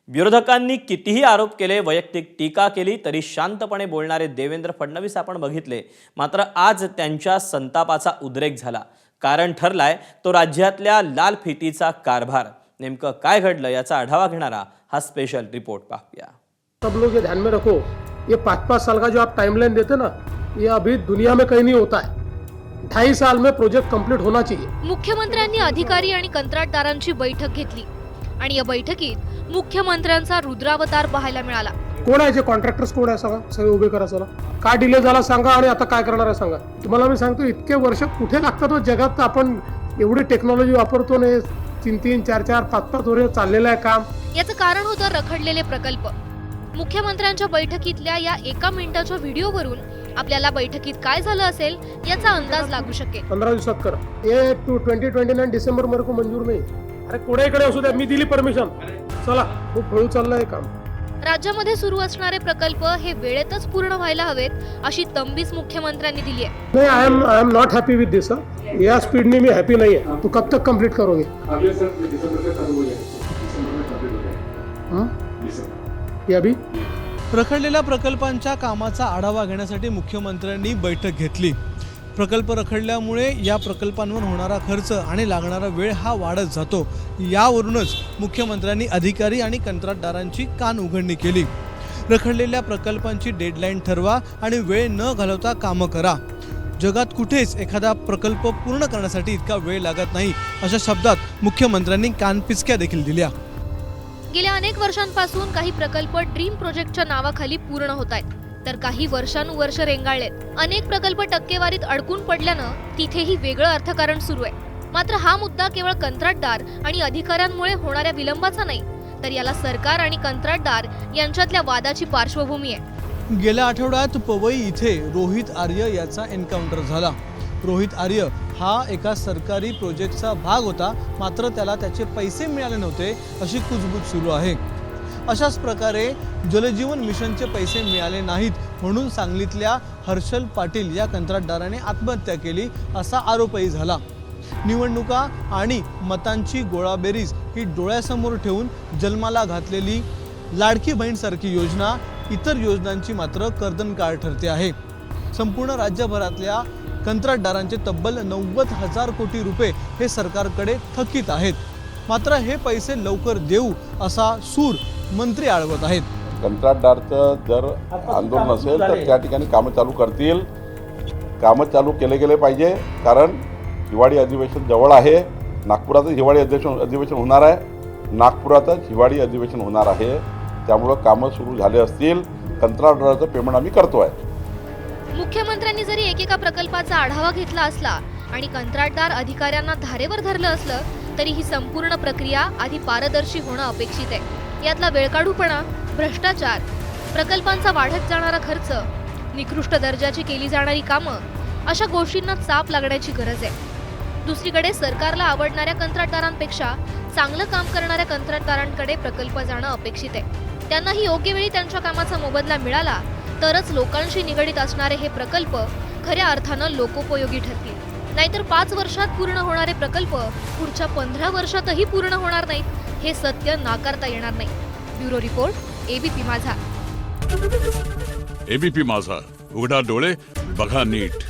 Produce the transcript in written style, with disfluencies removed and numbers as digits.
विरोधकांनी कितीही आरोप केले, वैयक्तिक टीका केली तरी शांतपणे बोलणारे देवेंद्र फडणवीस आपण बघितले। मात्र आज त्यांच्या संतापाचा उद्रेक झाला। कारण ठरलाय तो राज्यातल्या लाल फितीचा कारभार। नेमकं काय घडलं याचा आढावा घेणारा हा स्पेशल रिपोर्ट पाहूया। सब लोग ये ध्यान में रखो, ये 5-5 साल का जो आप टाइमलाइन देते ना, ये अभी दुनिया में कहीं नहीं होता है। 2.5 साल में प्रोजेक्ट कंप्लीट होना चाहिए। मुख्यमंत्र्यांनी अधिकारी आणि कंत्राटदारांची बैठक घेतली आणि या बैठकीत मुख्यमंत्र्यांचा रुद्रावतार पाहायला मिळाला। कोण आहे जे कॉन्ट्रॅक्टर्स कोण आहे सांगा, सगळे उभे करा चला। काय डिले झाला सांगा आणि आता काय करणार आहे सांगा। तुम्हाला मी सांगतो इतके वर्ष कुठे लागतात हो जगात, आपण एवढी टेक्नॉलॉजी वापरतो ने 3-3, 4-4, 5-5 वर्ष चाललेलं आहे काम। याचं कारण होतं रखडलेले प्रकल्प। मुख्यमंत्र्यांच्या बैठकीतल्या या 1 मिनिटाच्या व्हिडिओवरून आपल्याला बैठकीत काय झालं असेल याचा अंदाज लागू शकेल। 15 दिवसात करा, ये 2029 डिसेंबर मेरे को मंजूर नाही। अरे कोडे इकडे असू द्या, मी दिली परमिशन, चला खूप हळू चाललंय काम। राज्यामध्ये सुरू असणारे प्रकल्प हे वेळेतच पूर्ण व्हायला हवेत अशी तंबीच मुख्यमंत्र्यांनी दिली आहे। नहीं, आई एम नॉट हैप्पी विद दिस। या स्पीड में मैं हैप्पी नहीं है। तो कब तक कंप्लीट करोगे? अगले सर दिसंबर में खत्म हो जाएगा, दिसंबर में कंप्लीट हो जाएगा। हाँ, दिसंबर ये अभी रखडलेल्या प्रकल्पांच्या कामाचा आढावा घेण्यासाठी मुख्यमंत्र्यांनी बैठक घेतली। प्रकल्प रखडल्यामुळे या प्रकल्पांवर होणारा खर्च आणि लागणारा वेळ हा वाढत जातो। यावरूनच मुख्यमंत्र्यांनी अधिकारी आणि कंत्राटदारांची कान उघडणी केली। रखडलेल्या प्रकल्पांची डेडलाईन ठरवा आणि वेळ न घालवता कामं करा। जगात कुठेच एखादा प्रकल्प पूर्ण करण्यासाठी इतका वेळ लागत नाही, अशा शब्दात मुख्यमंत्र्यांनी कानपिचक्या देखील दिल्या। गेल्या अनेक वर्षांपासून काही प्रकल्प ड्रीम प्रोजेक्टच्या नावाखाली पूर्ण होत आहेत, तर काही वर्षानुवर्ष रेंगाळलेत। अनेक प्रकल्प टक्केवारीत अडकून पडल्यानं तिथेही वेगळं अर्थकारण सुरू आहे। मात्र हा मुद्दा केवळ कंत्राटदार आणि अधिकाऱ्यांमुळे होणाऱ्या विलंबाचा नाही, तर याला सरकार आणि कंत्राटदार यांच्यातल्या वादाची पार्श्वभूमी आहे। गेल्या आठवड्यात पवई इथे रोहित आर्य याचा एन्काउंटर झाला। रोहित आर्य हा एका सरकारी प्रोजेक्टचा भाग होता, मात्र त्याला त्याचे पैसे मिळाले नव्हते अशी कुजबूज सुरू आहे। अशाच प्रकारे जलजीवन मिशनचे पैसे मिळाले नाहीत म्हणून सांगलीतल्या हर्षल पाटील या कंत्राटदाराने आत्महत्या केली असा आरोपही झाला। निवडणुका आणि मतांची गोळाबेरीज ही डोळ्यासमोर ठेवून जन्माला घातलेली लाडकी बहीणसारखी योजना इतर योजनांची मात्र कर्दनकाळ ठरते आहे। संपूर्ण राज्यभरातल्या कंत्राटदारांचे तब्बल 90,000 कोटी रुपये हे सरकारकडे थकीत आहेत। मात्र हे पैसे लवकर देऊ असा सूर मंत्री आळवत आहेत। कंत्राटदारचं जर आंदोलन असेल तर त्या ठिकाणी कामं चालू करतील। कामं चालू केले गेले पाहिजे, कारण हिवाळी अधिवेशन जवळ आहे। नागपुरातच हिवाळी अधिवेशन होणार आहे, नागपुरातच हिवाळी अधिवेशन होणार आहे। त्यामुळं कामं सुरू झाले असतील, कंत्राटदाराचं पेमेंट आम्ही करतो आहे। मुख्यमंत्र्यांनी जरी एकेका प्रकल्पाचा आढावा घेतला असला आणि कंत्राटदार अधिकाऱ्यांना धारेवर धरलं असलं, तरी ही संपूर्ण प्रक्रिया आधी पारदर्शी होणं अपेक्षित आहे। यातला वेळकाढूपणा, भ्रष्टाचार, प्रकल्पांचा वाढत जाणारा खर्च, निकृष्ट दर्जाची केली जाणारी कामं अशा गोष्टींना चाप लागण्याची गरज आहे। दुसरीकडे सरकारला आवडणाऱ्या कंत्राटदारांपेक्षा चांगलं काम करणाऱ्या कंत्राटदारांकडे प्रकल्प जाणं अपेक्षित आहे। त्यांनाही योग्य वेळी त्यांच्या कामाचा मोबदला मिळाला तरच लोकांशी निगडीत असणारे हे प्रकल्प खऱ्या अर्थानं लोकोपयोगी ठरतील। नाहीतर 5 वर्षात पूर्ण होणारे प्रकल्प पुढच्या 15 वर्षातही पूर्ण होणार नाहीत, हे सत्य नाकारता येणार नाही। ब्युरो रिपोर्ट, एबीपी माझा। एबीपी माझा, उघडा डोळे बघा नीट।